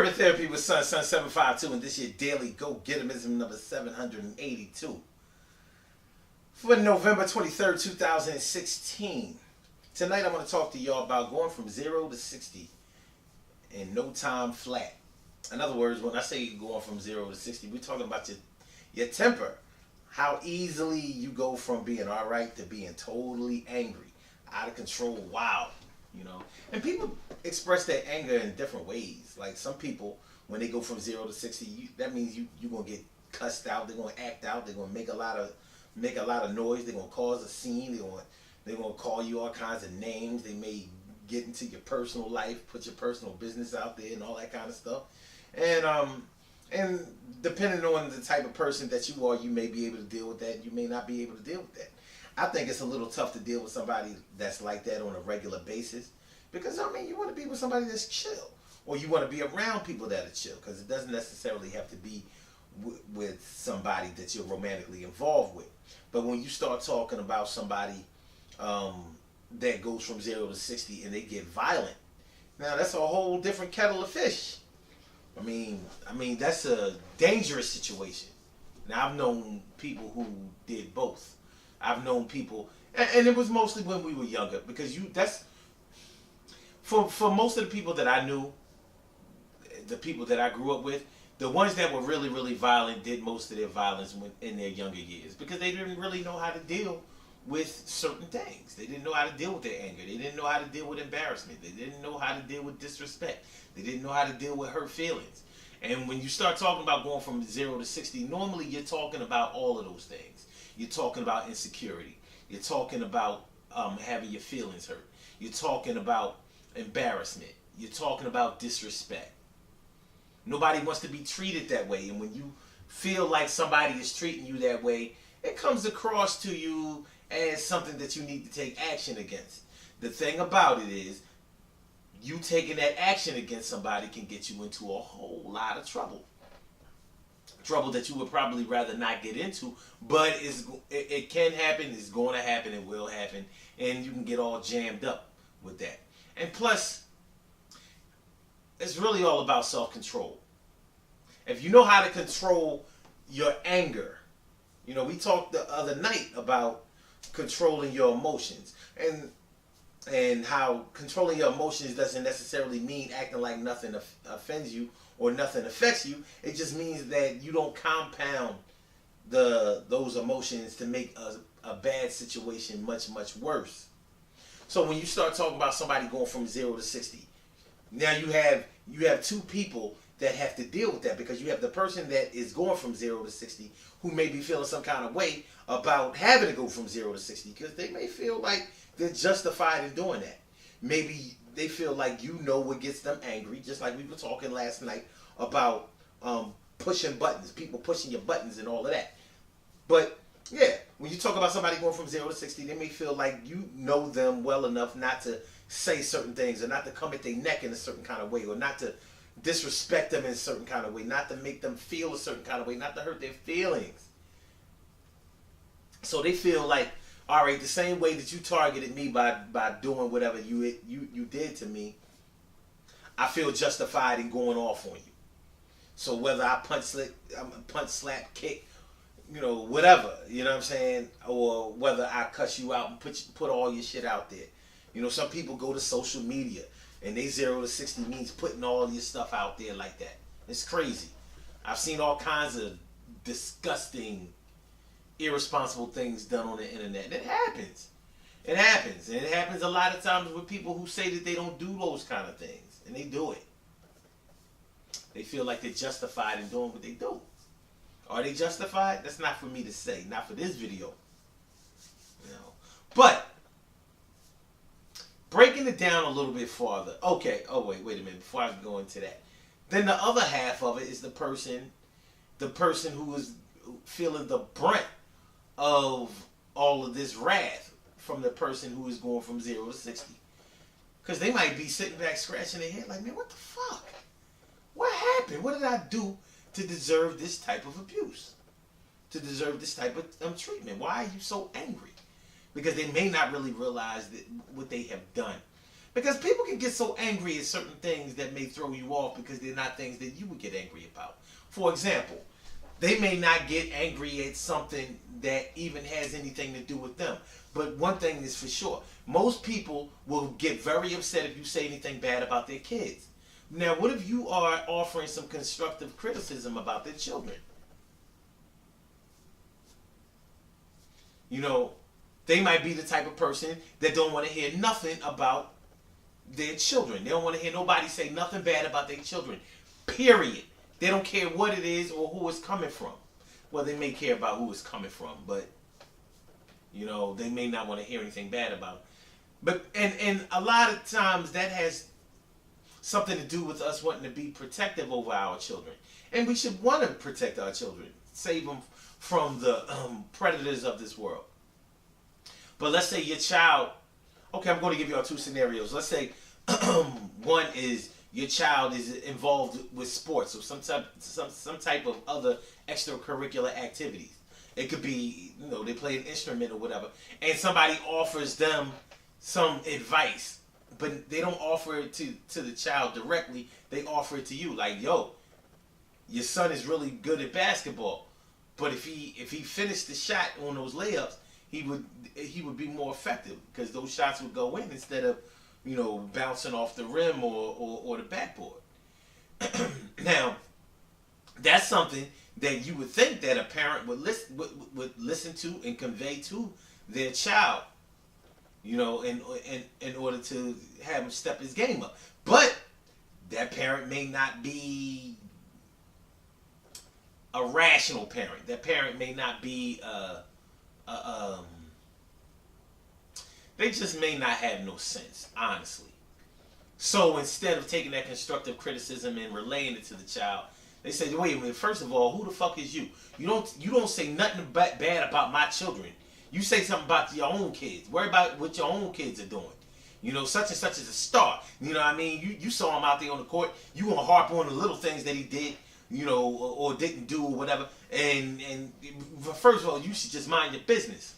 Urban Therapy with Sun 752, and this year daily go-getterism number 782 for November 23rd, 2016. Tonight I'm going to talk to y'all about going from 0 to 60 in no time flat. In other words, when I say going from 0 to 60, we're talking about your temper. How easily you go from being alright to being totally angry, out of control, wild. And people express their anger in different ways. Like some people, when they go from 0 to 60, that means you're gonna get cussed out. They're gonna act out. They're gonna make a lot of noise. They're gonna cause a scene. They're gonna call you all kinds of names. They may get into your personal life, put your personal business out there, and all that kind of stuff. And depending on the type of person that you are, you may be able to deal with that. You may not be able to deal with that. I think it's a little tough to deal with somebody that's like that on a regular basis, because you want to be with somebody that's chill, or you want to be around people that are chill, because it doesn't necessarily have to be with somebody that you're romantically involved with. But when you start talking about somebody that goes from 0 to 60 and they get violent, now that's a whole different kettle of fish. I mean that's a dangerous situation. Now I've known people who did both. I've known people, and it was mostly when we were younger, because for most of the people that I knew, the people that I grew up with, the ones that were really, really violent did most of their violence in their younger years, because they didn't really know how to deal with certain things. They didn't know how to deal with their anger. They didn't know how to deal with embarrassment. They didn't know how to deal with disrespect. They didn't know how to deal with hurt feelings. And when you start talking about going from 0 to 60, normally you're talking about all of those things. You're talking about insecurity. You're talking about having your feelings hurt. You're talking about embarrassment. You're talking about disrespect. Nobody wants to be treated that way. And when you feel like somebody is treating you that way, it comes across to you as something that you need to take action against. The thing about it is, you taking that action against somebody can get you into a whole lot of trouble. Trouble that you would probably rather not get into, but it can happen, it's going to happen, it will happen, and you can get all jammed up with that. And plus, it's really all about self-control. If you know how to control your anger, we talked the other night about controlling your emotions, and how controlling your emotions doesn't necessarily mean acting like nothing offends you or nothing affects you. It just means that you don't compound those emotions to make a bad situation much, much worse. So when you start talking about somebody going from 0 to 60, now you have two people that have to deal with that, because you have the person that is going from 0 to 60 who may be feeling some kind of way about having to go from 0 to 60, because they may feel like they're justified in doing that. Maybe they feel like what gets them angry, just like we were talking last night about pushing buttons, people pushing your buttons and all of that. But yeah, when you talk about somebody going from 0 to 60, they may feel like you know them well enough not to say certain things, or not to come at their neck in a certain kind of way, or not to disrespect them in a certain kind of way, not to make them feel a certain kind of way, not to hurt their feelings. So they feel like, all right, the same way that you targeted me by doing whatever you did to me, I feel justified in going off on you. So whether I punch, slap, kick, whatever, you know what I'm saying, or whether I cuss you out and put all your shit out there. Some people go to social media and they 0 to 60 means putting all your stuff out there like that. It's crazy. I've seen all kinds of disgusting, irresponsible things done on the internet. And it happens. It happens. And it happens a lot of times with people who say that they don't do those kind of things. And they do it. They feel like they're justified in doing what they do. Are they justified? That's not for me to say. Not for this video. But breaking it down a little bit farther. Okay. Oh, wait a minute. Before I go into that. Then the other half of it is the person who is feeling the brunt of all of this wrath from the person who is going from 0 to 60. Because they might be sitting back scratching their head like, man, what the fuck? What happened? What did I do to deserve this type of abuse? To deserve this type of treatment? Why are you so angry? Because they may not really realize that what they have done. Because people can get so angry at certain things that may throw you off because they're not things that you would get angry about. For example, they may not get angry at something that even has anything to do with them. But one thing is for sure, most people will get very upset if you say anything bad about their kids. Now, what if you are offering some constructive criticism about their children? You know, they might be the type of person that don't want to hear nothing about their children. They don't want to hear nobody say nothing bad about their children. Period. They don't care what it is or who it's coming from. Well, they may care about who it's coming from, but you know, they may not want to hear anything bad about it. But and a lot of times that has something to do with us wanting to be protective over our children. And we should want to protect our children, save them from the predators of this world. But let's say your child, okay, I'm going to give you all two scenarios. Let's say one is your child is involved with sports or some type of other extracurricular activities. It could be, you know, they play an instrument or whatever, and somebody offers them some advice, but they don't offer it to the child directly. They offer it to you, like, yo, your son is really good at basketball, but if he finished the shot on those layups, he would be more effective because those shots would go in instead of, you know, bouncing off the rim or the backboard. Now, that's something that you would think that a parent would listen to and convey to their child, you know, in order to have him step his game up. But that parent may not be a rational parent. That parent may not be they just may not have no sense, honestly. So instead of taking that constructive criticism and relaying it to the child, they say, wait a minute, first of all, who the fuck is you? You don't say nothing bad about my children. You say something about your own kids. Worry about what your own kids are doing. You know, such and such is a star. You know what I mean? You saw him out there on the court. You gonna harp on the little things that he did, you know, or didn't do or whatever. And first of all, you should just mind your business.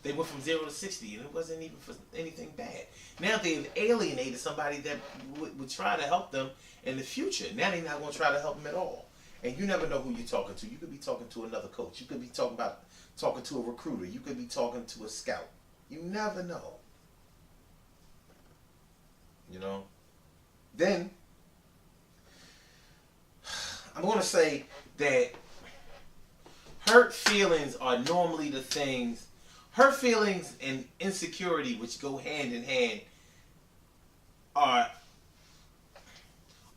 They went from 0 to 60, and it wasn't even for anything bad. Now they've alienated somebody that would try to help them in the future. Now they're not going to try to help them at all. And you never know who you're talking to. You could be talking to another coach. You could be talking to a recruiter. You could be talking to a scout. You never know. You know? Then, I'm going to say that hurt feelings are normally the things. Hurt feelings and insecurity, which go hand in hand, are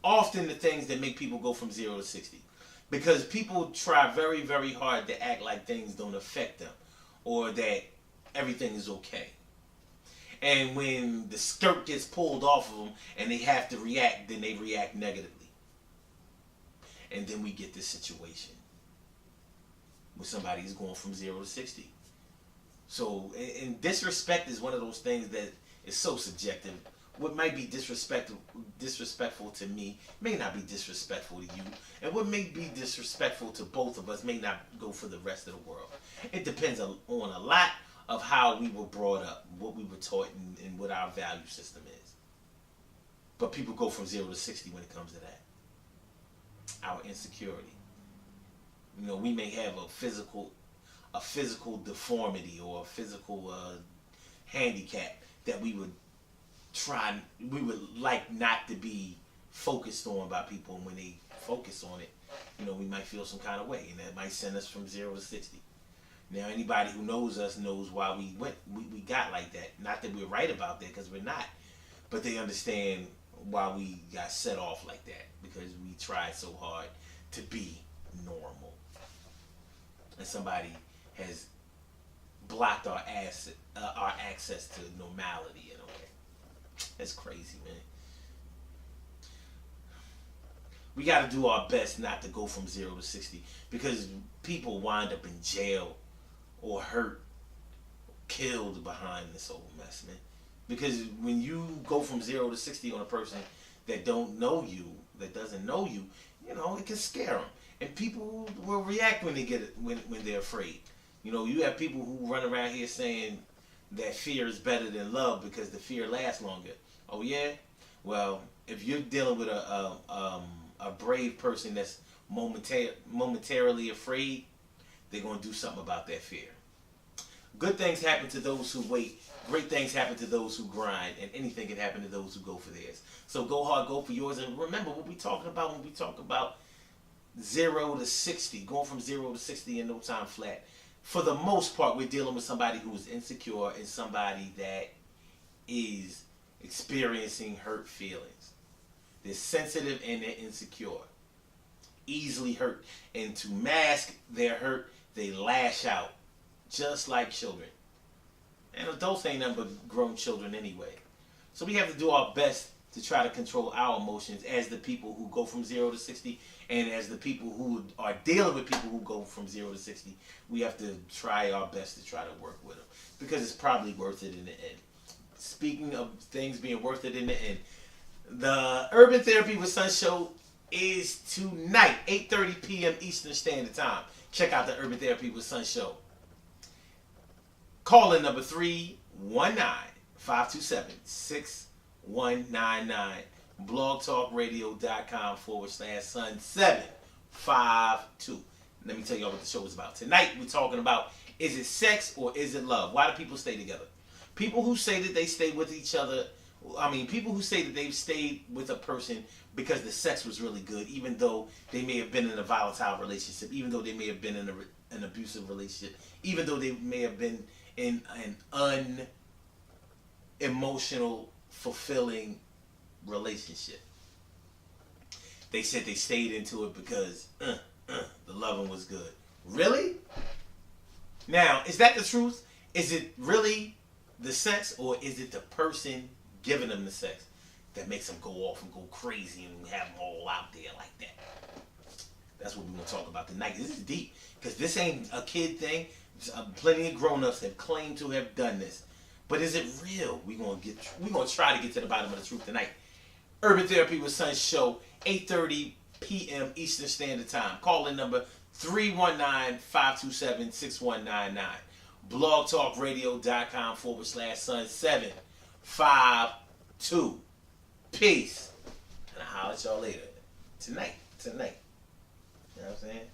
often the things that make people go from 0 to 60. Because people try very, very hard to act like things don't affect them or that everything is okay. And when the skirt gets pulled off of them and they have to react, then they react negatively. And then we get this situation where somebody is going from 0 to 60. So, and disrespect is one of those things that is so subjective. What might be disrespectful to me may not be disrespectful to you. And what may be disrespectful to both of us may not go for the rest of the world. It depends on a lot of how we were brought up, what we were taught, and what our value system is. But people go from 0 to 60 when it comes to that. Our insecurity. You know, we may have a physical deformity or a physical handicap that we would like not to be focused on by people, and when they focus on it, you know, we might feel some kind of way, and that might send us from 0 to 60. Now, anybody who knows us knows why we got like that. Not that we're right about that, because we're not, but they understand why we got set off like that, because we tried so hard to be normal, and somebody has blocked our access to normality in a way. That's crazy, man. We got to do our best not to go from 0 to 60, because people wind up in jail or hurt, killed behind this whole mess, man. Because when you go from 0 to 60 on a person that don't know you, that doesn't know you, you know, it can scare them. And people will react when they get it, when they're afraid. You know, you have people who run around here saying that fear is better than love because the fear lasts longer. Oh yeah. Well, if you're dealing with a brave person that's momentarily afraid, they're gonna do something about that fear. Good things happen to those who wait. Great things happen to those who grind, and anything can happen to those who go for theirs. So go hard, go for yours, and remember what we talking about when we talk about 0 to 60, going from 0 to 60 in no time flat. For the most part, we're dealing with somebody who is insecure and somebody that is experiencing hurt feelings. They're sensitive and they're insecure, easily hurt, and to mask their hurt, they lash out, just like children. And adults ain't nothing but grown children anyway. So we have to do our best to try to control our emotions as the people who go from 0 to 60, and as the people who are dealing with people who go from 0 to 60. We have to try our best to try to work with them because it's probably worth it in the end. Speaking of things being worth it in the end, the Urban Therapy with Sun show is tonight, 8:30 p.m. Eastern Standard Time. Check out the Urban Therapy with Sun show. Call in number 319-527-6199. blogtalkradio.com/sun752. Let me tell y'all what the show is about. Tonight we're talking about, is it sex or is it love? Why do people stay together? People who say that they stay with each other, people who say that they've stayed with a person because the sex was really good, even though they may have been in a volatile relationship, even though they may have been in an abusive relationship, even though they may have been in an unemotional, fulfilling relationship. They said they stayed into it because the loving was good. Really? Now, is that the truth? Is it really the sex, or is it the person giving them the sex that makes them go off and go crazy and have them all out there like that? That's what we're going to talk about tonight. This is deep, because this ain't a kid thing. Plenty of grown-ups have claimed to have done this. But is it real? We're going to try to get to the bottom of the truth tonight. Urban Therapy with Sun show, 8:30 p.m. Eastern Standard Time. Call in number 319-527-6199. blogtalkradio.com/sun752. Peace. And I'll holler at y'all later. Tonight. You know what I'm saying?